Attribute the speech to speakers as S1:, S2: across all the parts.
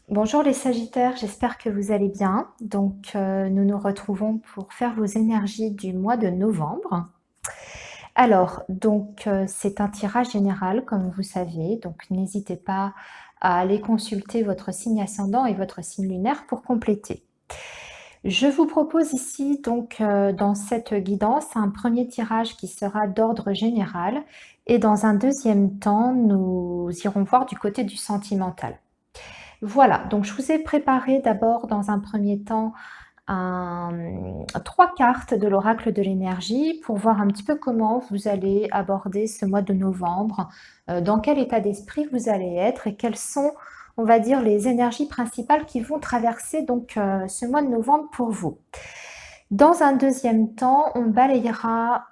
S1: Bonjour les Sagittaires, j'espère que vous allez bien. Nous nous retrouvons pour faire vos énergies du mois de novembre. C'est un tirage général, comme vous savez, donc n'hésitez pas à aller consulter votre signe ascendant et votre signe lunaire pour compléter. Je vous propose ici, dans cette guidance, un premier tirage qui sera d'ordre général et dans un deuxième temps, nous irons voir du côté du sentimental. Voilà, donc je vous ai préparé d'abord dans un premier temps 3 cartes de l'oracle de l'énergie pour voir un petit peu comment vous allez aborder ce mois de novembre, dans quel état d'esprit vous allez être et quelles sont, on va dire, les énergies principales qui vont traverser ce mois de novembre pour vous. Dans un deuxième temps, on balayera,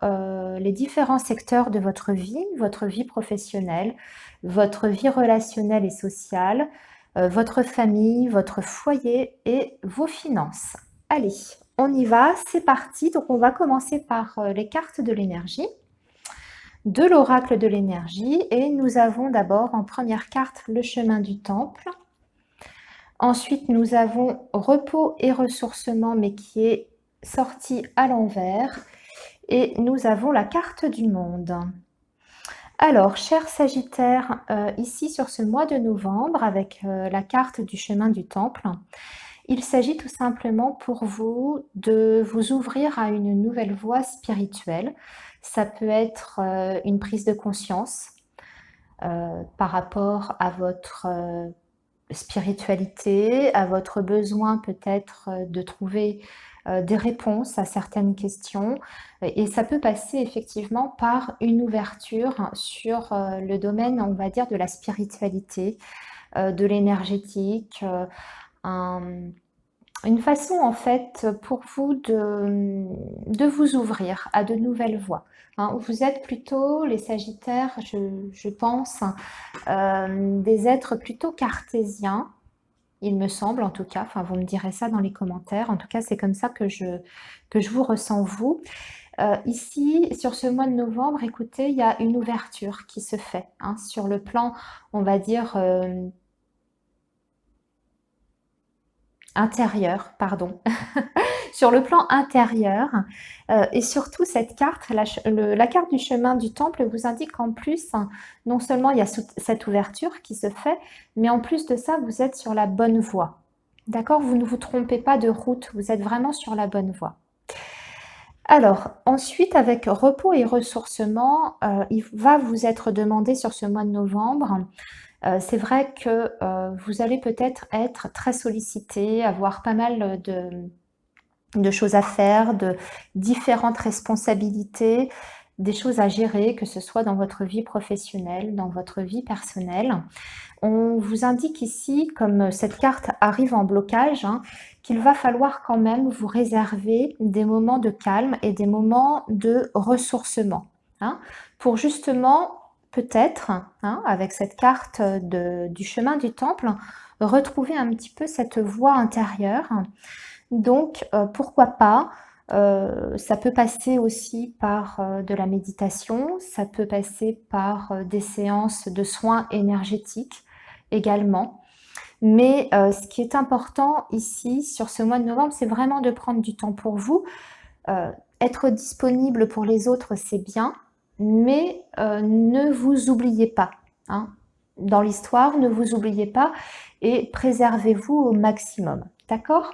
S1: les différents secteurs de votre vie professionnelle, votre vie relationnelle et sociale, votre famille, votre foyer et vos finances. Allez, on y va, c'est parti. Donc on va commencer par, les cartes de l'énergie, de l'oracle de l'énergie et nous avons d'abord en première carte le chemin du temple. Ensuite, nous avons repos et ressourcement, mais qui est sorti à l'envers. Et nous avons la carte du monde. Alors, cher Sagittaire, ici sur ce mois de novembre, avec la carte du chemin du temple, il s'agit tout simplement pour vous de vous ouvrir à une nouvelle voie spirituelle. Ça peut être une prise de conscience par rapport à votre spiritualité, à votre besoin peut-être de trouver des réponses à certaines questions. Et ça peut passer effectivement par une ouverture sur le domaine, on va dire, de la spiritualité, de l'énergétique, une façon en fait pour vous de vous ouvrir à de nouvelles voies. Hein. Vous êtes plutôt, les Sagittaires, je pense, des êtres plutôt cartésiens, il me semble en tout cas, enfin vous me direz ça dans les commentaires, en tout cas c'est comme ça que je vous ressens vous. Ici, sur ce mois de novembre, écoutez, il y a une ouverture qui se fait, hein, sur le plan, on va dire, intérieur, pardon. Sur le plan intérieur, et surtout cette carte, la carte du chemin du temple vous indique qu'en plus, non seulement il y a cette ouverture qui se fait, mais en plus de ça, vous êtes sur la bonne voie. D'accord? Vous ne vous trompez pas de route, vous êtes vraiment sur la bonne voie. Alors, ensuite, avec repos et ressourcement, il va vous être demandé sur ce mois de novembre, c'est vrai que vous allez peut-être être très sollicité, avoir pas mal de choses à faire, de différentes responsabilités, des choses à gérer, que ce soit dans votre vie professionnelle, dans votre vie personnelle. On vous indique ici, comme cette carte arrive en blocage, hein, qu'il va falloir quand même vous réserver des moments de calme et des moments de ressourcement, hein, pour justement, peut-être, hein, avec cette carte du chemin du temple, retrouver un petit peu cette voie intérieure. Donc, pourquoi pas, ça peut passer aussi par, de la méditation, ça peut passer par, des séances de soins énergétiques également. Mais, ce qui est important ici, sur ce mois de novembre, c'est vraiment de prendre du temps pour vous. Heu, Être disponible pour les autres, c'est bien, mais, ne vous oubliez pas, hein. Dans l'histoire, ne vous oubliez pas et préservez-vous au maximum, d'accord?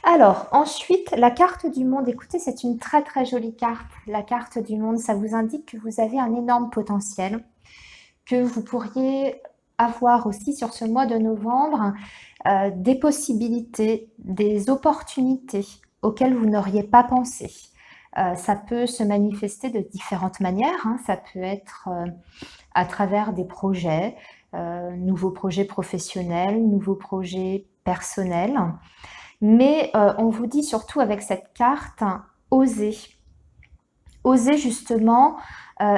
S1: Alors, ensuite, la carte du monde. Écoutez, c'est une très, très jolie carte. La carte du monde, ça vous indique que vous avez un énorme potentiel, que vous pourriez avoir aussi sur ce mois de novembre, des possibilités, des opportunités auxquelles vous n'auriez pas pensé. Ça peut se manifester de différentes manières, hein. Ça peut être, à travers des projets, nouveaux projets professionnels, nouveaux projets personnels. Mais on vous dit surtout avec cette carte, osez. Osez justement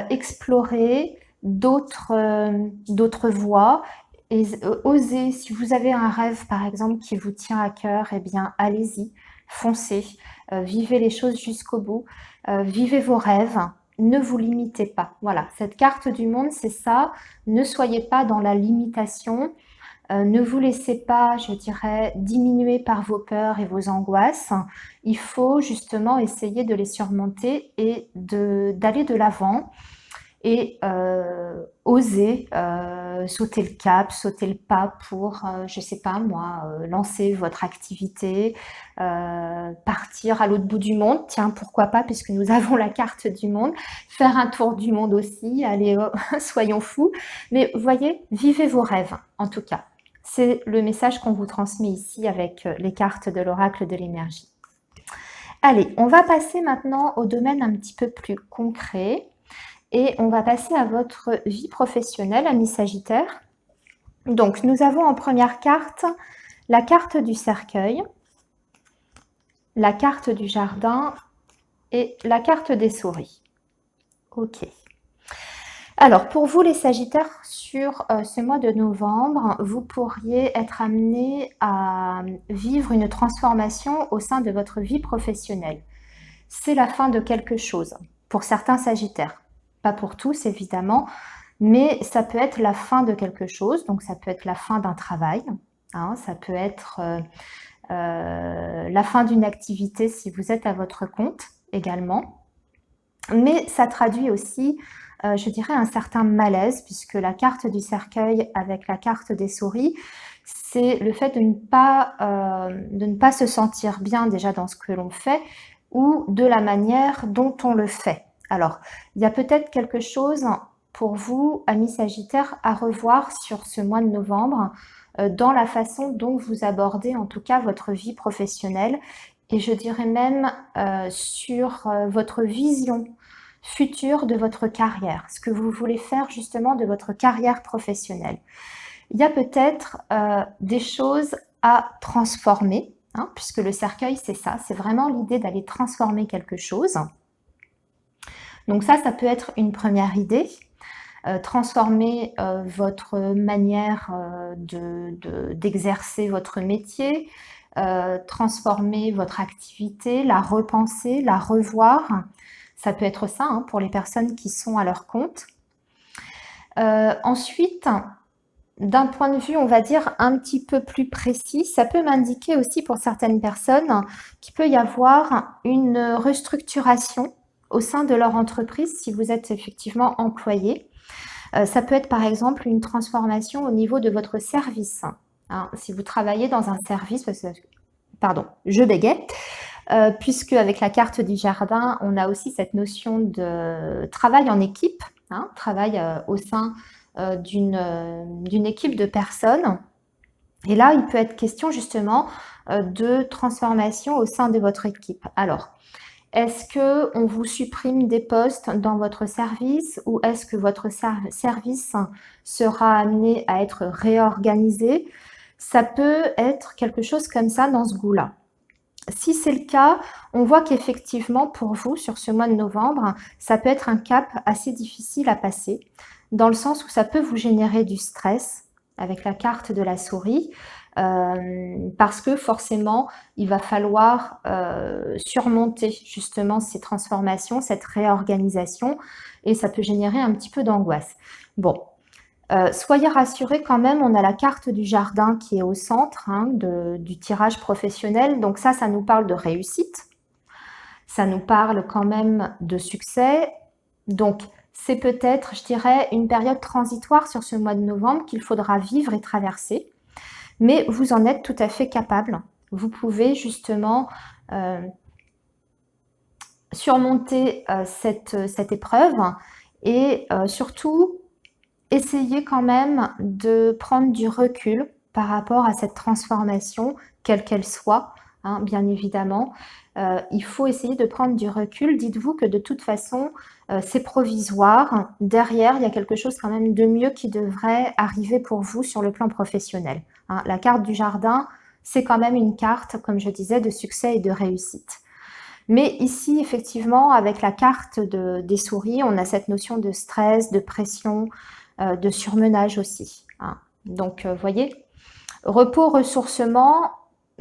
S1: explorer d'autres voies et osez, si vous avez un rêve par exemple qui vous tient à cœur, eh bien allez-y, foncez, vivez les choses jusqu'au bout, vivez vos rêves, ne vous limitez pas. Voilà, cette carte du monde, c'est ça, ne soyez pas dans la limitation, Ne vous laissez pas, je dirais, diminuer par vos peurs et vos angoisses. Il faut justement essayer de les surmonter et d'aller de l'avant et oser sauter le cap, sauter le pas pour, je sais pas moi, lancer votre activité, partir à l'autre bout du monde. Tiens, pourquoi pas, puisque nous avons la carte du monde, faire un tour du monde aussi, allez, soyons fous. Mais vous voyez, vivez vos rêves, en tout cas. C'est le message qu'on vous transmet ici avec les cartes de l'oracle de l'énergie. Allez, on va passer maintenant au domaine un petit peu plus concret. Et on va passer à votre vie professionnelle, ami Sagittaire. Donc, nous avons en première carte la carte du cercueil, la carte du jardin et la carte des souris. Ok. Alors, pour vous les Sagittaires, sur ce mois de novembre, vous pourriez être amené à vivre une transformation au sein de votre vie professionnelle. C'est la fin de quelque chose, pour certains Sagittaires. Pas pour tous, évidemment, mais ça peut être la fin de quelque chose, donc ça peut être la fin d'un travail, hein, ça peut être la fin d'une activité si vous êtes à votre compte également, mais ça traduit aussi, je dirais, un certain malaise, puisque la carte du cercueil avec la carte des souris, c'est le fait de ne pas se sentir bien déjà dans ce que l'on fait ou de la manière dont on le fait. Alors, il y a peut-être quelque chose pour vous, amis Sagittaires, à revoir sur ce mois de novembre dans la façon dont vous abordez en tout cas votre vie professionnelle et je dirais même sur votre vision future de votre carrière, ce que vous voulez faire justement de votre carrière professionnelle. Il y a peut-être des choses à transformer, hein, puisque le cercueil c'est ça, c'est vraiment l'idée d'aller transformer quelque chose. Donc ça peut être une première idée. Transformer votre manière d'exercer votre métier, transformer votre activité, la repenser, la revoir. Ça peut être ça hein, pour les personnes qui sont à leur compte. Ensuite, d'un point de vue, on va dire, un petit peu plus précis, ça peut m'indiquer aussi pour certaines personnes qu'il peut y avoir une restructuration au sein de leur entreprise si vous êtes effectivement employé. Ça peut être par exemple une transformation au niveau de votre service. Hein, si vous travaillez dans un service, pardon, je bégaye, puisque avec la carte du jardin, on a aussi cette notion de travail en équipe, hein, travail au sein d'une équipe de personnes. Et là, il peut être question justement de transformation au sein de votre équipe. Alors, est-ce qu'on vous supprime des postes dans votre service ou est-ce que votre service sera amené à être réorganisé? Ça peut être quelque chose comme ça dans ce goût-là. Si c'est le cas, on voit qu'effectivement pour vous, sur ce mois de novembre, ça peut être un cap assez difficile à passer, dans le sens où ça peut vous générer du stress avec la carte de la souris, parce que forcément, il va falloir surmonter justement ces transformations, cette réorganisation, et ça peut générer un petit peu d'angoisse. Bon, soyez rassurés quand même, on a la carte du jardin qui est au centre hein, du tirage professionnel, donc ça nous parle de réussite, ça nous parle quand même de succès, donc c'est peut-être, je dirais, une période transitoire sur ce mois de novembre qu'il faudra vivre et traverser. Mais vous en êtes tout à fait capable. Vous pouvez justement surmonter cette épreuve et surtout essayer quand même de prendre du recul par rapport à cette transformation, quelle qu'elle soit, hein, bien évidemment. Il faut essayer de prendre du recul. Dites-vous que de toute façon, c'est provisoire. Derrière, il y a quelque chose quand même de mieux qui devrait arriver pour vous sur le plan professionnel. Hein. La carte du jardin, c'est quand même une carte, comme je disais, de succès et de réussite. Mais ici, effectivement, avec la carte des souris, on a cette notion de stress, de pression, de surmenage aussi. Hein. Donc, vous voyez, repos, ressourcement,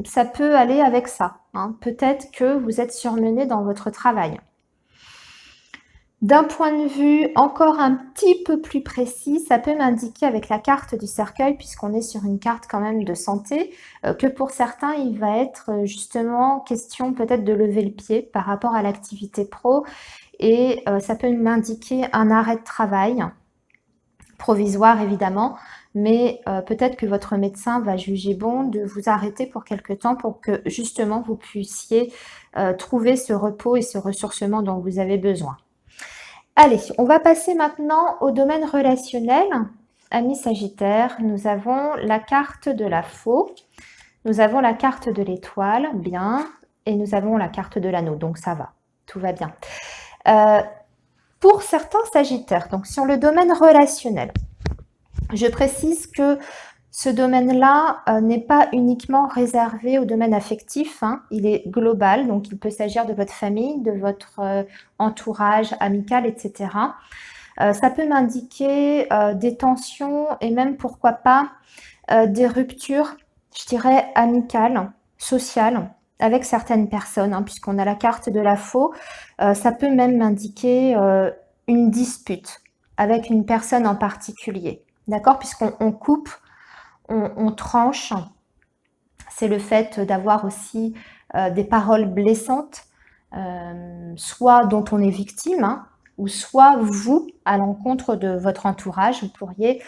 S1: ça peut aller avec ça. Hein. Peut-être que vous êtes surmené dans votre travail. D'un point de vue encore un petit peu plus précis, ça peut m'indiquer avec la carte du cercueil, puisqu'on est sur une carte quand même de santé, que pour certains, il va être justement question peut-être de lever le pied par rapport à l'activité pro, et ça peut m'indiquer un arrêt de travail, provisoire évidemment, mais peut-être que votre médecin va juger bon de vous arrêter pour quelque temps pour que justement vous puissiez trouver ce repos et ce ressourcement dont vous avez besoin. Allez, on va passer maintenant au domaine relationnel. Amis Sagittaire, nous avons la carte de la faux, nous avons la carte de l'étoile, bien, et nous avons la carte de l'anneau, donc ça va, tout va bien. Pour certains Sagittaires, donc sur le domaine relationnel, je précise que ce domaine-là n'est pas uniquement réservé au domaine affectif, hein, il est global, donc il peut s'agir de votre famille, de votre entourage amical, etc. Ça peut m'indiquer des tensions et même, pourquoi pas, des ruptures, je dirais, amicales, sociales, avec certaines personnes, hein, puisqu'on a la carte de la faux. Ça peut même m'indiquer une dispute avec une personne en particulier, d'accord? Puisqu'on coupe, on tranche, c'est le fait d'avoir aussi des paroles blessantes, soit dont on est victime, hein, ou soit vous, à l'encontre de votre entourage, vous pourriez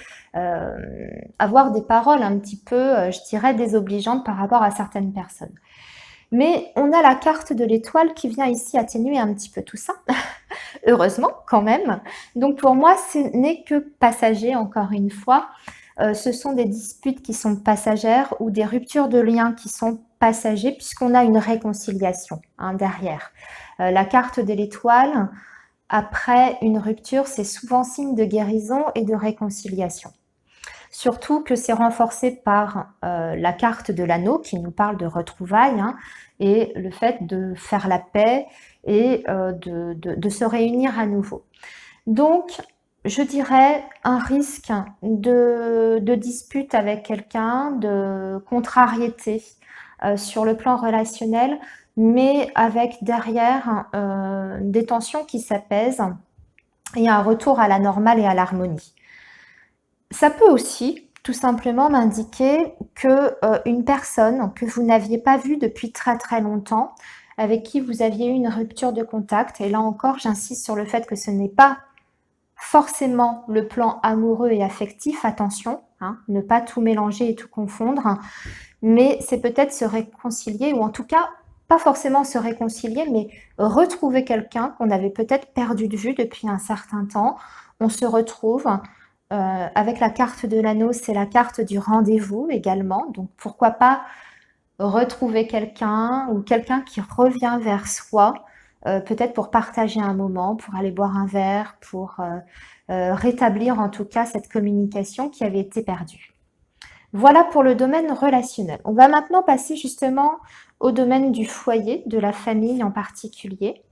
S1: avoir des paroles un petit peu, je dirais, désobligeantes par rapport à certaines personnes. Mais on a la carte de l'étoile qui vient ici atténuer un petit peu tout ça, heureusement quand même. Donc pour moi, ce n'est que passager, encore une fois. Ce sont des disputes qui sont passagères ou des ruptures de liens qui sont passagers, puisqu'on a une réconciliation hein, derrière. La carte de l'étoile, après une rupture, c'est souvent signe de guérison et de réconciliation. Surtout que c'est renforcé par la carte de l'anneau qui nous parle de retrouvailles hein, et le fait de faire la paix et de se réunir à nouveau. Donc, je dirais un risque de dispute avec quelqu'un, de contrariété sur le plan relationnel, mais avec derrière des tensions qui s'apaisent et un retour à la normale et à l'harmonie. Ça peut aussi tout simplement m'indiquer que une personne que vous n'aviez pas vue depuis très très longtemps, avec qui vous aviez eu une rupture de contact, et là encore j'insiste sur le fait que ce n'est pas forcément le plan amoureux et affectif, attention, hein, ne pas tout mélanger et tout confondre, mais c'est peut-être se réconcilier, ou en tout cas, pas forcément se réconcilier, mais retrouver quelqu'un qu'on avait peut-être perdu de vue depuis un certain temps. On se retrouve avec la carte de l'anneau, c'est la carte du rendez-vous également, donc pourquoi pas retrouver quelqu'un ou quelqu'un qui revient vers soi, peut-être pour partager un moment, pour aller boire un verre, pour rétablir en tout cas cette communication qui avait été perdue. Voilà pour le domaine relationnel. On va maintenant passer justement au domaine du foyer, de la famille en particulier.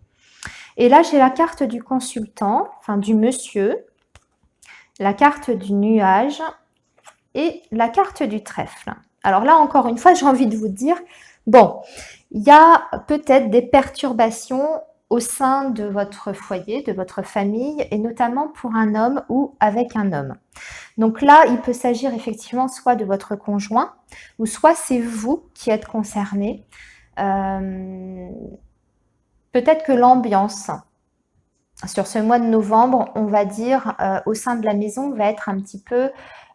S1: Et là, j'ai la carte du consultant, enfin du monsieur, la carte du nuage et la carte du trèfle. Alors là, encore une fois, j'ai envie de vous dire, bon, il y a peut-être des perturbations au sein de votre foyer, de votre famille, et notamment pour un homme ou avec un homme. Donc là, il peut s'agir effectivement soit de votre conjoint, ou soit c'est vous qui êtes concerné. Peut-être que l'ambiance sur ce mois de novembre, on va dire, au sein de la maison, va être un petit peu,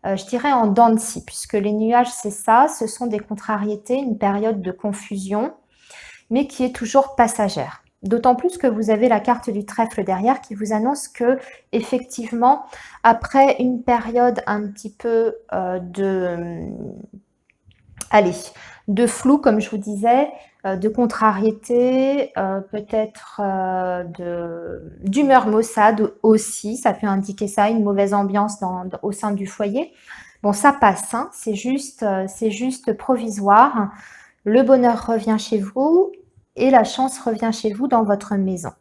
S1: je dirais, en dents de scie, puisque les nuages, c'est ça, ce sont des contrariétés, une période de confusion, mais qui est toujours passagère. D'autant plus que vous avez la carte du trèfle derrière qui vous annonce que, effectivement, après une période un petit peu de flou, comme je vous disais, de contrariété, peut-être d'humeur maussade aussi, ça peut indiquer ça, une mauvaise ambiance au sein du foyer. Bon, ça passe, hein, c'est juste provisoire. Le bonheur revient chez vous et la chance revient chez vous dans votre maison.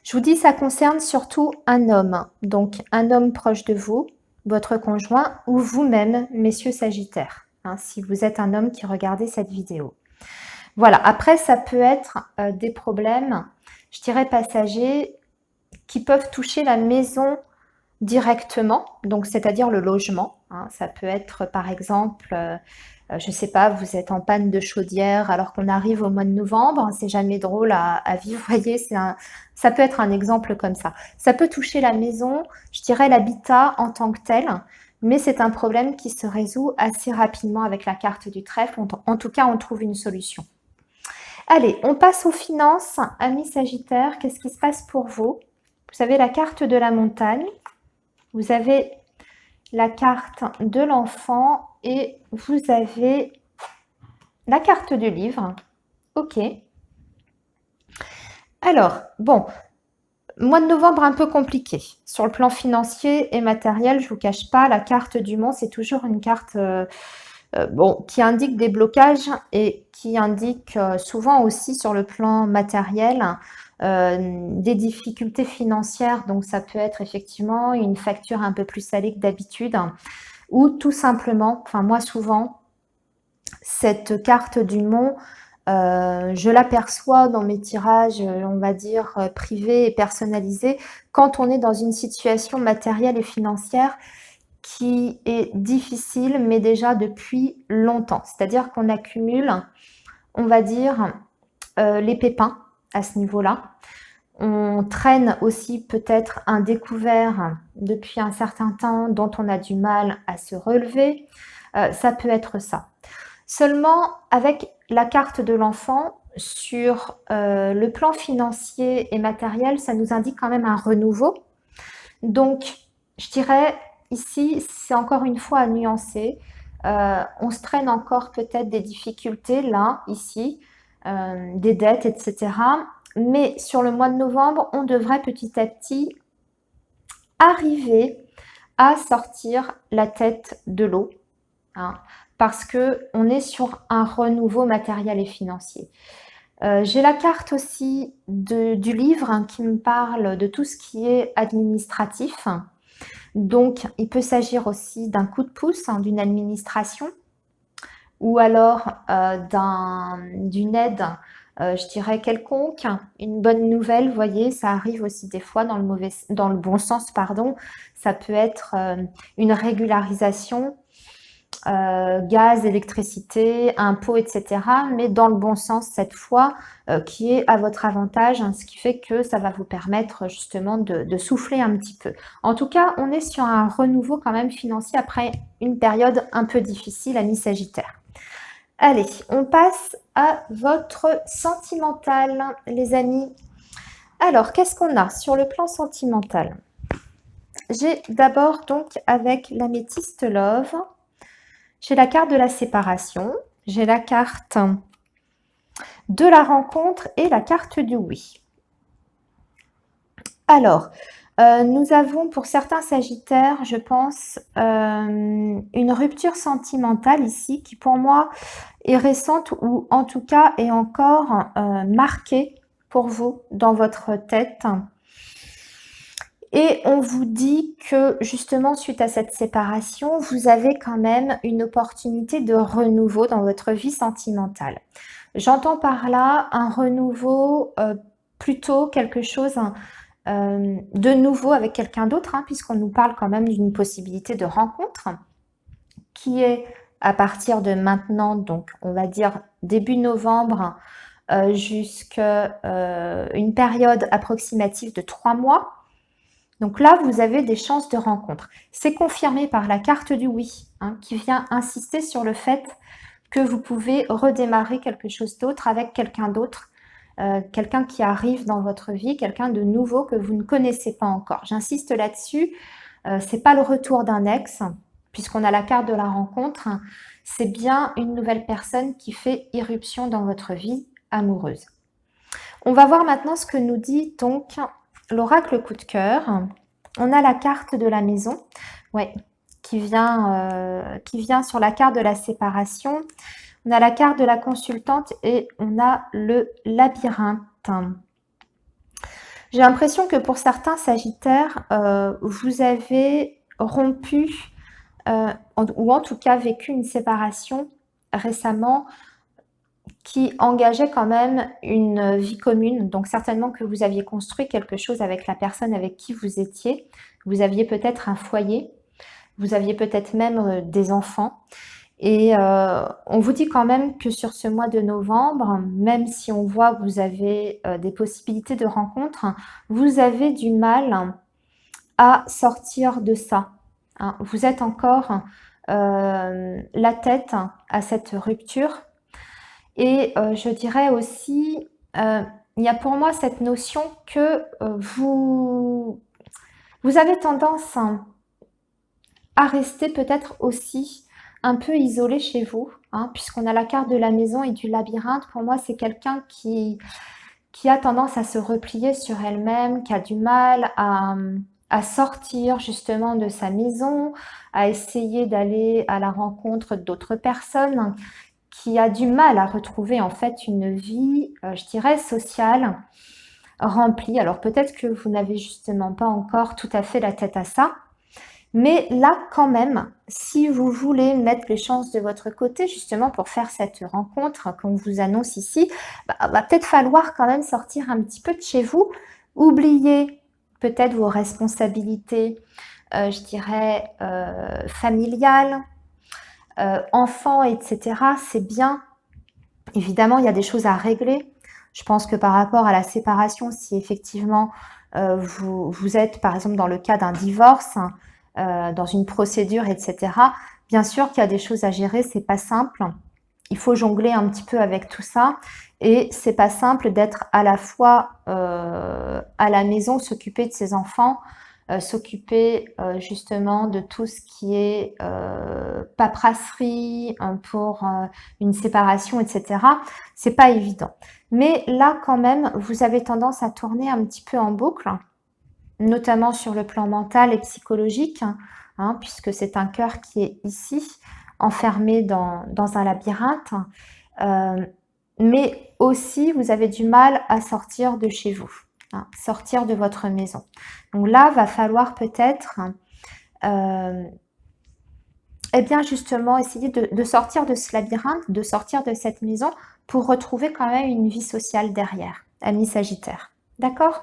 S1: Je vous dis, ça concerne surtout un homme, donc un homme proche de vous, votre conjoint ou vous-même, messieurs Sagittaires, hein, si vous êtes un homme qui regardez cette vidéo. Voilà, après ça peut être des problèmes, je dirais passagers, qui peuvent toucher la maison directement, donc c'est-à-dire le logement, hein. Ça peut être par exemple, je ne sais pas, vous êtes en panne de chaudière alors qu'on arrive au mois de novembre, c'est jamais drôle à vivre, vous voyez, ça peut être un exemple comme ça. Ça peut toucher la maison, je dirais l'habitat en tant que tel, mais c'est un problème qui se résout assez rapidement avec la carte du trèfle. En tout cas, on trouve une solution. Allez, on passe aux finances. Amis Sagittaire, qu'est-ce qui se passe pour vous? Vous avez la carte de la montagne, vous avez la carte de l'enfant et vous avez la carte du livre. Ok. Alors, bon, mois de novembre un peu compliqué. Sur le plan financier et matériel, je ne vous cache pas, la carte du Mont, c'est toujours une carte bon, qui indique des blocages et qui indique souvent aussi sur le plan matériel des difficultés financières. Donc ça peut être effectivement une facture un peu plus salée que d'habitude ou tout simplement, enfin moi souvent, cette carte du Mont, je l'aperçois dans mes tirages, on va dire, privés et personnalisés, quand on est dans une situation matérielle et financière qui est difficile, mais déjà depuis longtemps. C'est-à-dire qu'on accumule, on va dire, les pépins à ce niveau-là. On traîne aussi peut-être un découvert depuis un certain temps dont on a du mal à se relever. Ça peut être ça. Seulement, avec la carte de l'enfant, sur le plan financier et matériel, ça nous indique quand même un renouveau. Donc, je dirais, ici, c'est encore une fois à nuancer. On se traîne encore peut-être des difficultés, là, ici, des dettes, etc. Mais sur le mois de novembre, on devrait petit à petit arriver à sortir la tête de l'eau, hein, parce qu'on est sur un renouveau matériel et financier. J'ai la carte aussi du livre hein, qui me parle de tout ce qui est administratif. Donc, il peut s'agir aussi d'un coup de pouce, hein, d'une administration, ou alors d'une aide, je dirais quelconque, une bonne nouvelle, vous voyez, ça arrive aussi des fois dans le bon sens, pardon. Ça peut être une régularisation, gaz, électricité, impôts, etc. Mais dans le bon sens cette fois, qui est à votre avantage, hein, ce qui fait que ça va vous permettre justement de souffler un petit peu. En tout cas, on est sur un renouveau quand même financier après une période un peu difficile, amis Sagittaire. Allez, on passe à votre sentimental, les amis. Alors, qu'est-ce qu'on a sur le plan sentimental? J'ai d'abord donc avec l'améthyste Love, j'ai la carte de la séparation, j'ai la carte de la rencontre et la carte du oui. Alors, nous avons pour certains Sagittaires, je pense, une rupture sentimentale ici qui pour moi est récente ou en tout cas est encore marquée pour vous dans votre tête. Et on vous dit que justement suite à cette séparation, vous avez quand même une opportunité de renouveau dans votre vie sentimentale. J'entends par là un renouveau, plutôt quelque chose de nouveau avec quelqu'un d'autre, hein, puisqu'on nous parle quand même d'une possibilité de rencontre qui est à partir de maintenant, donc on va dire début novembre, jusqu'à une période approximative de 3 mois. Donc là, vous avez des chances de rencontre. C'est confirmé par la carte du oui, hein, qui vient insister sur le fait que vous pouvez redémarrer quelque chose d'autre avec quelqu'un d'autre, quelqu'un qui arrive dans votre vie, quelqu'un de nouveau que vous ne connaissez pas encore. J'insiste là-dessus, c'est pas le retour d'un ex, puisqu'on a la carte de la rencontre, hein, c'est bien une nouvelle personne qui fait irruption dans votre vie amoureuse. On va voir maintenant ce que nous dit donc l'oracle coup de cœur. On a la carte de la maison, ouais, qui vient sur la carte de la séparation. On a la carte de la consultante et on a le labyrinthe. J'ai l'impression que pour certains Sagittaires, vous avez rompu ou en tout cas vécu une séparation récemment qui engageait quand même une vie commune. Donc certainement que vous aviez construit quelque chose avec la personne avec qui vous étiez. Vous aviez peut-être un foyer, vous aviez peut-être même des enfants. Et on vous dit quand même que sur ce mois de novembre, même si on voit que vous avez des possibilités de rencontres, vous avez du mal à sortir de ça. Hein. Vous êtes encore la tête à cette rupture. Et je dirais aussi, il y a pour moi cette notion que vous avez tendance à rester peut-être aussi un peu isolé chez vous, hein, puisqu'on a la carte de la maison et du labyrinthe. Pour moi, c'est quelqu'un qui a tendance à se replier sur elle-même, qui a du mal à sortir justement de sa maison, à essayer d'aller à la rencontre d'autres personnes, qui a du mal à retrouver en fait une vie, je dirais, sociale, remplie. Alors peut-être que vous n'avez justement pas encore tout à fait la tête à ça, mais là quand même, si vous voulez mettre les chances de votre côté justement pour faire cette rencontre qu'on vous annonce ici, va peut-être falloir quand même sortir un petit peu de chez vous, oublier peut-être vos responsabilités, je dirais, familiales, enfants, etc. C'est bien. Évidemment, il y a des choses à régler. Je pense que par rapport à la séparation, si effectivement vous êtes par exemple dans le cas d'un divorce, dans une procédure, etc., bien sûr qu'il y a des choses à gérer, c'est pas simple. Il faut jongler un petit peu avec tout ça. Et c'est pas simple d'être à la fois à la maison, s'occuper de ses enfants, s'occuper justement de tout ce qui est paperasserie pour une séparation, etc. C'est pas évident. Mais là, quand même, vous avez tendance à tourner un petit peu en boucle, notamment sur le plan mental et psychologique, hein, puisque c'est un cœur qui est ici, enfermé dans un labyrinthe. Mais aussi, vous avez du mal à sortir de chez vous, hein, sortir de votre maison. Donc là, va falloir peut-être, eh bien justement, essayer de sortir de ce labyrinthe, de sortir de cette maison pour retrouver quand même une vie sociale derrière, ami Sagittaire. D'accord ?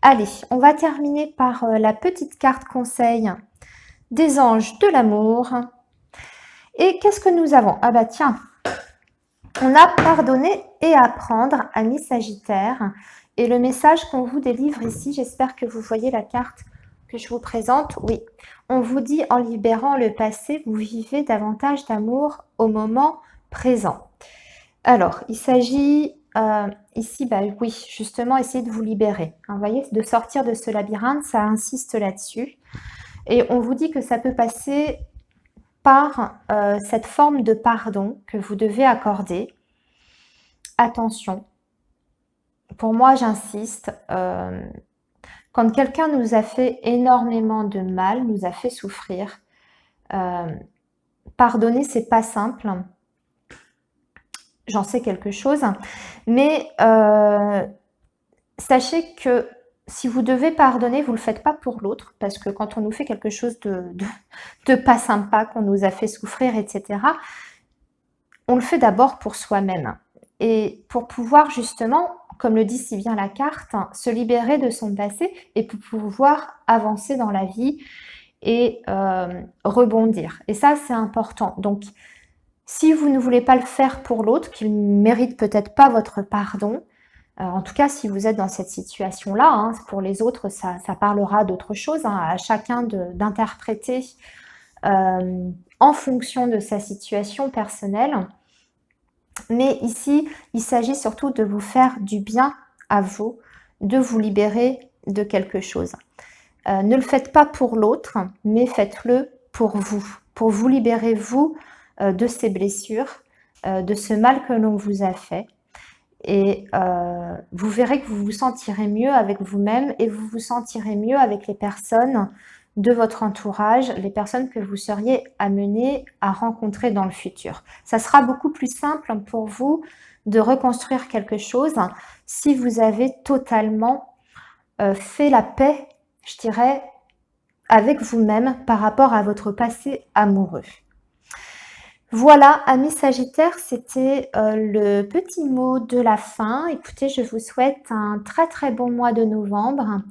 S1: Allez, on va terminer par la petite carte conseil des anges de l'amour. Et qu'est-ce que nous avons? Ah bah tiens, on a pardonné et apprendre, ami Sagittaire. Et le message qu'on vous délivre ici, j'espère que vous voyez la carte que je vous présente. Oui, on vous dit en libérant le passé, vous vivez davantage d'amour au moment présent. Alors, il s'agit ici, bah oui, justement, essayer de vous libérer. Hein, vous voyez, de sortir de ce labyrinthe, ça insiste là-dessus. Et on vous dit que ça peut passer par cette forme de pardon que vous devez accorder. Attention, pour moi, j'insiste, quand quelqu'un nous a fait énormément de mal, nous a fait souffrir, pardonner, c'est pas simple. J'en sais quelque chose, mais sachez que si vous devez pardonner, vous ne le faites pas pour l'autre, parce que quand on nous fait quelque chose de pas sympa, qu'on nous a fait souffrir, etc., on le fait d'abord pour soi-même. Et pour pouvoir justement, comme le dit si bien la carte, se libérer de son passé et pour pouvoir avancer dans la vie et rebondir. Et ça, c'est important. Donc, si vous ne voulez pas le faire pour l'autre, qui ne mérite peut-être pas votre pardon, en tout cas, si vous êtes dans cette situation-là, hein, pour les autres, ça parlera d'autre chose, hein, à chacun d'interpréter en fonction de sa situation personnelle. Mais ici, il s'agit surtout de vous faire du bien à vous, de vous libérer de quelque chose. Ne le faites pas pour l'autre, mais faites-le pour vous libérer, vous, de ces blessures, de ce mal que l'on vous a fait. Et vous verrez que vous vous sentirez mieux avec vous-même et vous vous sentirez mieux avec les personnes de votre entourage, les personnes que vous seriez amenées à rencontrer dans le futur. Ça sera beaucoup plus simple pour vous de reconstruire quelque chose si vous avez totalement fait la paix, je dirais, avec vous-même par rapport à votre passé amoureux. Voilà, amis Sagittaires, c'était, le petit mot de la fin. Écoutez, je vous souhaite un très, très bon mois de novembre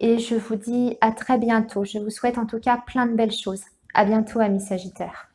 S1: et je vous dis à très bientôt. Je vous souhaite en tout cas plein de belles choses. À bientôt, amis Sagittaires.